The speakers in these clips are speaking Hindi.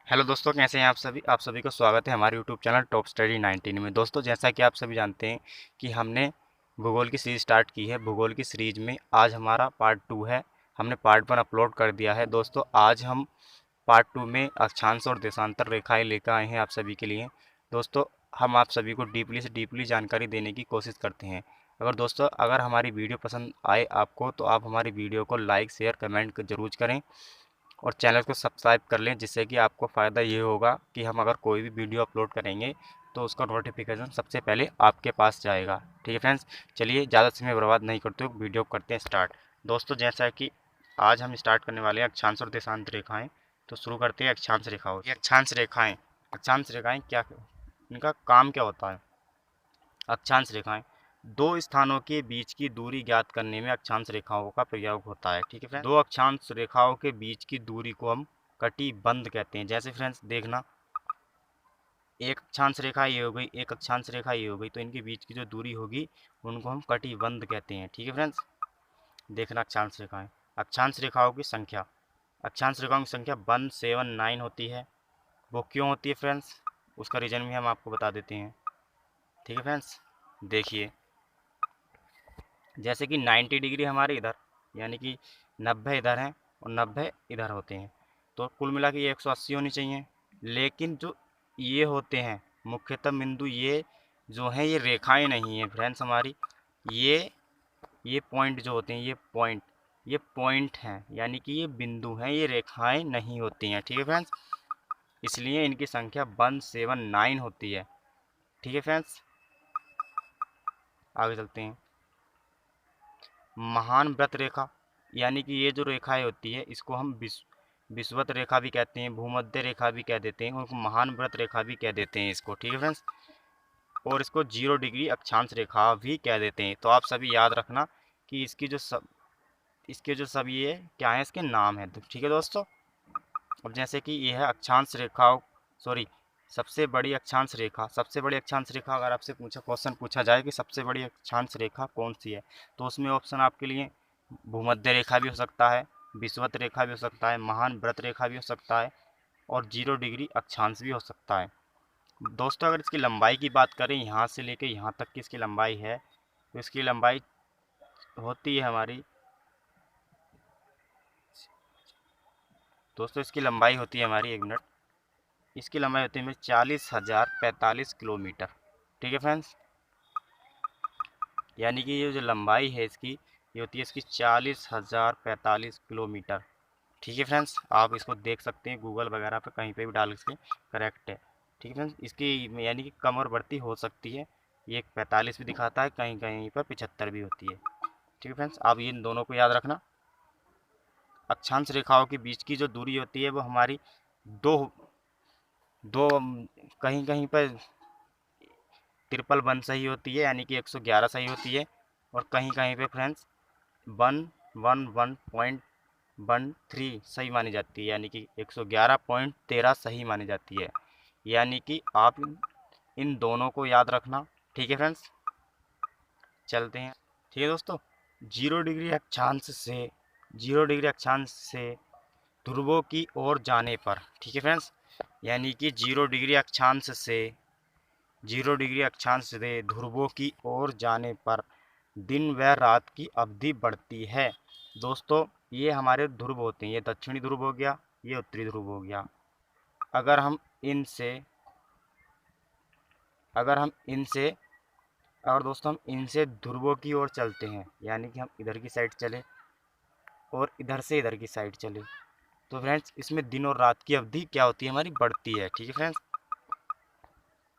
हेलो दोस्तों, कैसे हैं आप सभी को स्वागत है हमारे यूट्यूब चैनल टॉप स्टडी 19 में। दोस्तों, जैसा कि आप सभी जानते हैं कि हमने भूगोल की सीरीज स्टार्ट की है। भूगोल की सीरीज में आज हमारा पार्ट 2 है। हमने पार्ट 1 अपलोड कर दिया है। दोस्तों, आज हम पार्ट 2 में अक्षांश और देशांतर रेखाएं लेकर आए हैं आप सभी के लिए। दोस्तों, हम आप सभी को डीपली से डीपली जानकारी देने की कोशिश करते हैं। अगर हमारी वीडियो पसंद आए आपको, तो आप हमारी वीडियो को लाइक शेयर कमेंट जरूर करें और चैनल को सब्सक्राइब कर लें, जिससे कि आपको फ़ायदा ये होगा कि हम अगर कोई भी वीडियो अपलोड करेंगे तो उसका नोटिफिकेशन सबसे पहले आपके पास जाएगा। ठीक है फ्रेंड्स, चलिए ज़्यादा समय बर्बाद नहीं करते हुए वीडियो करते हैं स्टार्ट। दोस्तों, जैसा कि आज हम स्टार्ट करने वाले हैं अक्षांश और देशांत रेखाएं, तो शुरू करते हैं अक्षांश रेखाओं। ये अक्षांश रेखाएं क्या, इनका काम क्या होता है? अक्षांश रेखाएं दो स्थानों के बीच की दूरी ज्ञात करने में अक्षांश रेखाओं का प्रयोग होता है। ठीक है फ्रेंड्स, दो अक्षांश रेखाओं के बीच की दूरी को हम कटिबंध कहते हैं। जैसे फ्रेंड्स देखना, एक अक्षांश रेखा ये हो गई, एक अक्षांश रेखा ये हो गई, तो इनके बीच की जो दूरी होगी उनको हम कटिबंध कहते हैं। ठीक है फ्रेंड्स, देखना अक्षांश रेखाएं, अक्षांश रेखाओं की संख्या, अक्षांश रेखाओं की संख्या 179 होती है। वो क्यों होती है फ्रेंड्स, उसका रीज़न भी हम आपको बता देते हैं। ठीक है फ्रेंड्स, देखिए, जैसे कि 90 डिग्री हमारे इधर, यानी कि 90 इधर हैं और 90 इधर होते हैं, तो कुल मिला के ये 180 होनी चाहिए। लेकिन जो ये होते हैं मुख्यतः बिंदु, ये जो हैं ये रेखाएं नहीं हैं फ्रेंड्स हमारी, ये ये पॉइंट जो होते हैं, ये पॉइंट हैं, यानी कि ये बिंदु हैं, ये रेखाएं नहीं होती हैं। ठीक है फ्रेंड्स, इसलिए इनकी संख्या 179 होती है। ठीक है फ्रेंड्स, आगे चलते हैं। महान व्रत रेखा, यानी कि ये जो रेखाएं होती है इसको हम विषुवत रेखा भी कहते हैं, भूमध्य रेखा भी कह देते हैं, और महान व्रत रेखा भी कह देते हैं इसको। ठीक है फ्रेंड्स, और इसको 0 डिग्री अक्षांश रेखा भी कह देते हैं। तो आप सभी याद रखना कि इसके जो सब ये क्या है, इसके नाम है। तो ठीक है दोस्तों, अब जैसे कि ये है अक्षांश रेखाओं, सॉरी, सबसे बड़ी अक्षांश रेखा अगर आपसे क्वेश्चन पूछा जाए कि सबसे बड़ी अक्षांश रेखा कौन सी है, तो उसमें ऑप्शन आपके लिए भूमध्य रेखा भी हो सकता है, विषुवत रेखा भी हो सकता है, महान व्रत रेखा भी हो सकता है, और 0 डिग्री अक्षांश भी हो सकता है। दोस्तों, अगर इसकी लंबाई की बात करें, यहाँ से लेकर यहाँ तक की इसकी लंबाई है, तो इसकी लंबाई होती है हमारी, दोस्तों इसकी लंबाई होती है हमारी, एक मिनट, इसकी लंबाई होती है 40,045 किलोमीटर। ठीक है फ्रेंड्स, यानी कि ये जो लंबाई है इसकी, ये होती है इसकी 40,045 किलोमीटर। ठीक है फ्रेंड्स, आप इसको देख सकते हैं गूगल वगैरह पे कहीं पे भी डाल के, करेक्ट है। ठीक है फ्रेंड्स, इसकी यानी कि कम और बढ़ती हो सकती है, ये 45 भी दिखाता है, कहीं कहीं पर 75 भी होती है। ठीक है फ्रेंड्स, आप इन दोनों को याद रखना। अक्षांश रेखाओं के बीच की जो दूरी होती है वो हमारी दो दो कहीं कहीं पर 53 सही होती है, यानी कि 111 सही होती है, और कहीं कहीं पे फ्रेंड्स 111.13 सही मानी जाती है, यानी कि 111.13 सही मानी जाती है। यानी कि आप इन दोनों को याद रखना। ठीक है फ्रेंड्स, चलते हैं। ठीक है दोस्तों, 0 डिग्री अक्षांश से ध्रुवों की ओर जाने पर, ठीक है फ्रेंड्स, यानी कि 0 डिग्री अक्षांश से ध्रुवों की ओर जाने पर दिन व रात की अवधि बढ़ती है। दोस्तों, ये हमारे ध्रुव होते हैं, ये दक्षिणी ध्रुव हो गया, ये उत्तरी ध्रुव हो गया। अगर हम इनसे अगर हम इनसे और दोस्तों हम इनसे ध्रुवों की ओर चलते हैं, यानी कि हम इधर की साइड चले और इधर से इधर की साइड चले, तो फ्रेंड्स इसमें दिन और रात की अवधि क्या होती है, हमारी बढ़ती है। ठीक है फ्रेंड्स,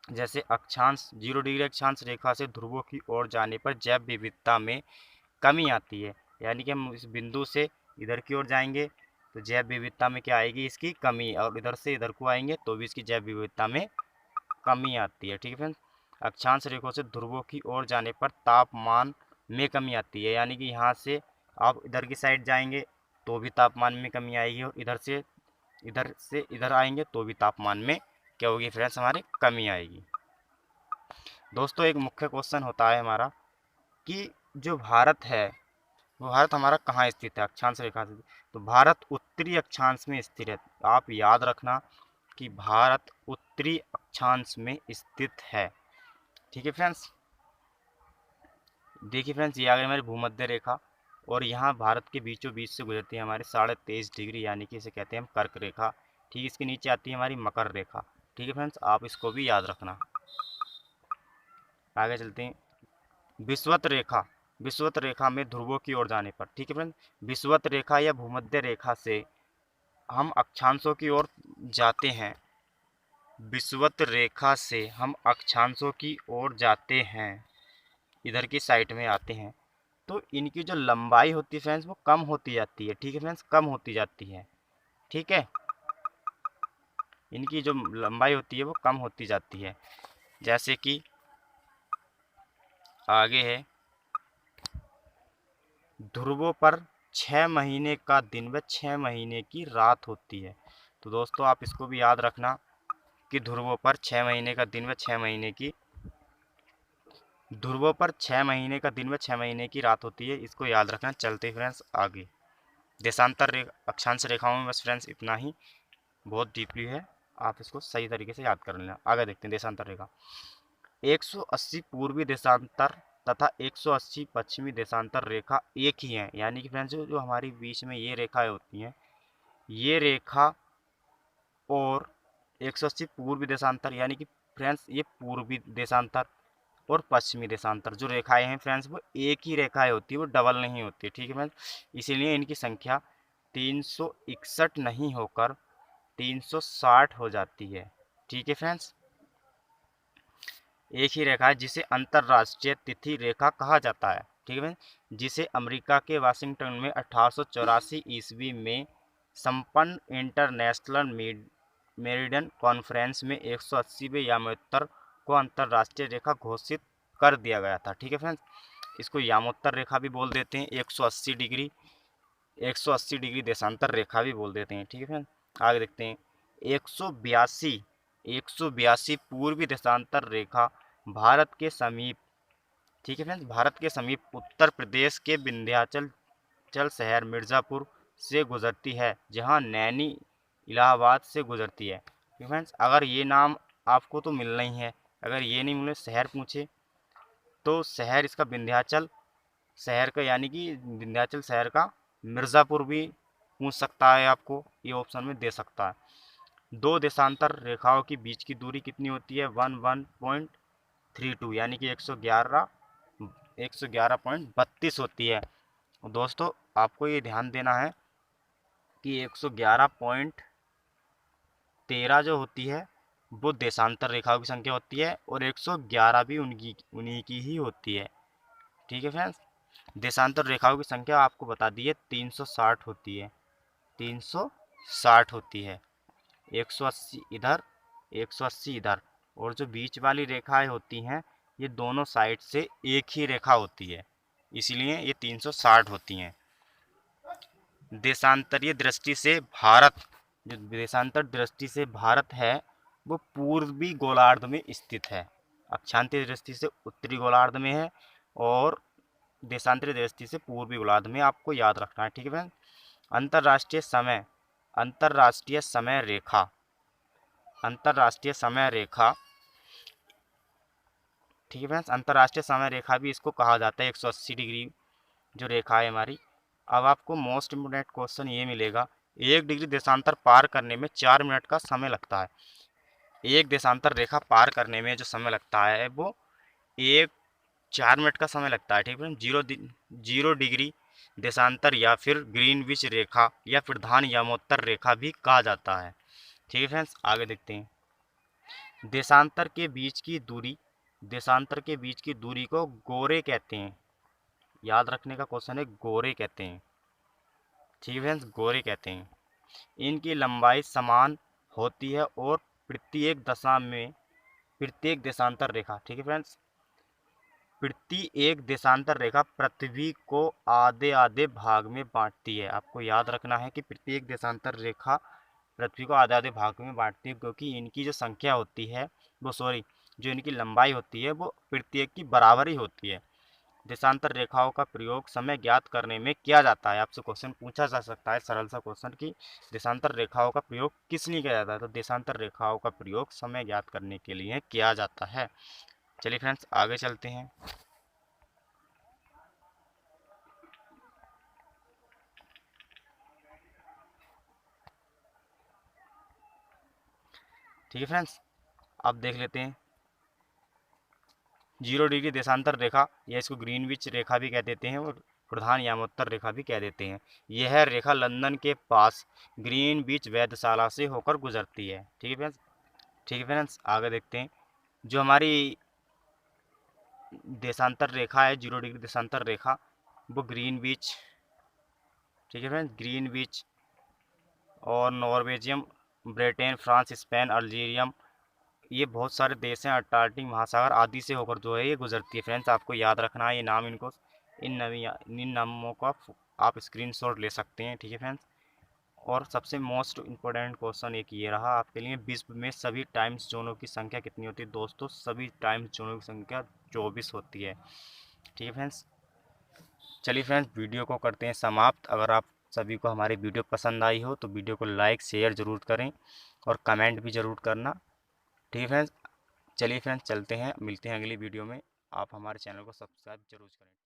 जैसे 0 डिग्री अक्षांश रेखा से ध्रुवों की ओर जाने पर जैव विविधता में कमी आती है, यानी कि हम इस बिंदु से इधर की ओर जाएंगे तो जैव विविधता में क्या आएगी, इसकी कमी, और इधर से इधर को आएंगे तो भी इसकी जैव विविधता में कमी आती है। ठीक है फ्रेंड्स, अक्षांश रेखों से ध्रुवों की ओर जाने पर तापमान में कमी आती है, यानी कि यहाँ से आप इधर की साइड जाएंगे तो भी तापमान में कमी आएगी, और इधर से इधर आएंगे तो भी तापमान में क्या होगी फ्रेंड्स, हमारी कमी आएगी। दोस्तों, एक मुख्य क्वेश्चन होता है हमारा कि जो भारत है, वो भारत हमारा कहाँ स्थित है अक्षांश रेखा से, तो भारत उत्तरी अक्षांश में स्थित है। आप याद रखना कि भारत उत्तरी अक्षांश में स्थित है। ठीक है फ्रेंड्स, देखिए फ्रेंड्स, ये आ गई हमारी भूमध्य रेखा और यहाँ भारत के बीचों बीच से गुजरती है हमारे 23.5 डिग्री, यानी कि इसे कहते हैं हम कर्क रेखा। ठीक, इसके नीचे आती है हमारी मकर रेखा। ठीक है फ्रेंड्स, आप इसको भी याद रखना। आगे चलते हैं। विषुवत रेखा, विषुवत रेखा में ध्रुवों की ओर जाने पर, ठीक है फ्रेंड्स, विषुवत रेखा या भूमध्य रेखा से हम अक्षांशों की ओर जाते हैं। विषुवत रेखा से हम अक्षांशों की ओर जाते हैं, इधर की साइड में आते हैं, तो इनकी जो लंबाई होती है फ्रेंड्स वो कम होती जाती है। ठीक है फ्रेंड्स, कम होती जाती है। ठीक है, इनकी जो लंबाई होती है वो कम होती जाती है। जैसे कि आगे है, ध्रुवों पर 6 महीने का दिन व 6 महीने की रात होती है। तो दोस्तों आप इसको भी याद रखना कि ध्रुवों पर 6 महीने का दिन व 6 महीने की, ध्रुवों पर 6 महीने का दिन व 6 महीने की रात होती है, इसको याद रखना। चलते फ्रेंड्स आगे, देशांतर अक्षांश रेखाओं में बस फ्रेंड्स इतना ही, बहुत डीपली है, आप इसको सही तरीके से याद कर लेना। आगे देखते हैं देशांतर रेखा। 180 पूर्वी देशांतर तथा 180 पश्चिमी देशांतर रेखा एक ही है, यानी कि फ्रेंड्स जो हमारी बीच में ये रेखाएं होती हैं, ये रेखा और 180 पूर्वी देशांतर, यानी कि फ्रेंड्स ये पूर्वी देशांतर और पश्चिमी देशांतर जो रेखाएं हैं फ्रेंड्स वो एक ही रेखाएं होती है, वो डबल नहीं होती है। ठीक है फ्रेंड्स, इसीलिए इनकी संख्या 361 नहीं होकर 360 हो जाती है। ठीक है फ्रेंड्स, एक ही रेखा है जिसे अंतरराष्ट्रीय तिथि रेखा कहा जाता है। ठीक है फ्रेंड्स, जिसे अमेरिका के वाशिंगटन में 1884 ईस्वी में संपन्न इंटरनेशनल मेरिडियन कॉन्फ्रेंस में 180वें यामोत्तर को अंतरराष्ट्रीय रेखा घोषित कर दिया गया था। ठीक है फ्रेंड्स, इसको यामोत्तर रेखा भी बोल देते हैं, 180 डिग्री, 180 डिग्री देशांतर रेखा भी बोल देते हैं। ठीक है फ्रेंड्स, आगे देखते हैं। 182 पूर्वी देशांतर रेखा भारत के समीप, ठीक है फ्रेंड्स, भारत के समीप उत्तर प्रदेश के विंध्याचल शहर मिर्ज़ापुर से गुजरती है, जहां नैनी इलाहाबाद से गुजरती है। फ्रेंड्स, अगर ये नाम आपको तो मिलना ही है, अगर ये नहीं मिले, शहर पूछे तो शहर इसका विंध्याचल शहर का, यानी कि विंध्याचल शहर का मिर्ज़ापुर भी पूछ सकता है, आपको ये ऑप्शन में दे सकता है। दो देशांतर रेखाओं के बीच की दूरी कितनी होती है? 11.32, यानी कि 111.32 होती है। दोस्तों आपको ये ध्यान देना है कि 111.13 जो होती है वो देशांतर रेखाओं की संख्या होती है और 111 भी उन्हीं की ही होती है। ठीक है फ्रेंड्स, देशांतर रेखाओं की संख्या आपको बता दी है 360 होती है, 360 होती है। 180 इधर, 180 इधर, और जो बीच वाली रेखाएं होती हैं ये दोनों साइड से एक ही रेखा होती है, इसलिए ये 360 होती हैं। देशांतरीय दृष्टि से भारत, जो देशांतर दृष्टि से भारत है वो पूर्वी गोलार्ध में स्थित है। अक्षांतीय दृष्टि से उत्तरी गोलार्ध में है और देशांतरीय दृष्टि से पूर्वी गोलार्ध में, आपको याद रखना है। ठीक है फ्रेंड, अंतर्राष्ट्रीय समय, अंतर्राष्ट्रीय समय रेखा, अंतर्राष्ट्रीय समय रेखा, ठीक है फ्रेंड्स, अंतर्राष्ट्रीय समय रेखा भी इसको कहा जाता है, 180 डिग्री जो रेखा है हमारी। अब आपको मोस्ट इम्पोर्टेंट क्वेश्चन ये मिलेगा, 1 डिग्री देशांतर पार करने में 4 मिनट का समय लगता है। एक देशांतर रेखा पार करने में जो समय लगता है वो 4 मिनट का समय लगता है। ठीक है, 0 डिग्री देशांतर या फिर ग्रीनविच रेखा या फिर धान यामोत्तर रेखा भी कहा जाता है। ठीक है फ्रेंड्स, आगे देखते हैं। देशांतर के बीच की दूरी, देशांतर के बीच की दूरी को गोरे कहते हैं। याद रखने का क्वेश्चन है, गोरे कहते हैं। ठीक है फ्रेंड्स, गोरे कहते हैं। इनकी लंबाई समान होती है और प्रत्येक दशा में प्रत्येक देशांतर रेखा, ठीक है फ्रेंड्स, प्रत्येक देशांतर रेखा पृथ्वी को आधे आधे भाग में बांटती है। आपको याद रखना है कि प्रत्येक देशांतर रेखा पृथ्वी को आधे आधे भाग में बांटती है, क्योंकि इनकी जो संख्या होती है वो, सॉरी, जो इनकी लंबाई होती है वो प्रत्येक की बराबर ही होती है। देशांतर रेखाओं का प्रयोग समय ज्ञात करने में किया जाता है। आपसे क्वेश्चन पूछा जा सकता है सरल सा क्वेश्चन कि देशांतर रेखाओं का प्रयोग किस लिए किया जाता है, तो देशांतर रेखाओं का प्रयोग समय ज्ञात करने के लिए किया जाता है। चलिए फ्रेंड्स आगे चलते हैं। ठीक है फ्रेंड्स, अब देख लेते हैं 0 डिग्री देशांतर रेखा, या इसको ग्रीनविच रेखा भी कह देते हैं और प्रधान यामोत्तर रेखा भी कह देते हैं। यह रेखा लंदन के पास ग्रीनविच वेधशाला से होकर गुजरती है। ठीक है फ्रेंड्स, ठीक है फ्रेंड्स आगे देखते हैं। जो हमारी देशांतर रेखा है 0 डिग्री देशांतर रेखा, वो ग्रीनविच, ठीक है फ्रेंड्स, ग्रीनविच और नॉर्वेजियम, ब्रिटेन, फ्रांस, स्पेन, अल्जीरियम, ये बहुत सारे देश हैं, अंटार्कटिक महासागर आदि से होकर जो है ये गुजरती है। फ्रेंड्स आपको याद रखना है ये नाम, इनको इन नामों का आप स्क्रीनशॉट ले सकते हैं। ठीक है फ्रेंड्स, और सबसे मोस्ट इम्पोर्टेंट क्वेश्चन एक ये रहा आपके लिए, विश्व में सभी टाइम्स जोनों की संख्या कितनी होती है। दोस्तों सभी टाइम्स जोनों की संख्या 24 होती है। ठीक है फ्रेंड्स, चलिए फ्रेंड्स वीडियो को करते हैं समाप्त। अगर आप सभी को हमारी वीडियो पसंद आई हो तो वीडियो को लाइक शेयर ज़रूर करें और कमेंट भी ज़रूर करना। ठीक है फ्रेंड्स, चलिए फ्रेंड्स चलते हैं, मिलते हैं अगली वीडियो में। आप हमारे चैनल को सब्सक्राइब जरूर करें।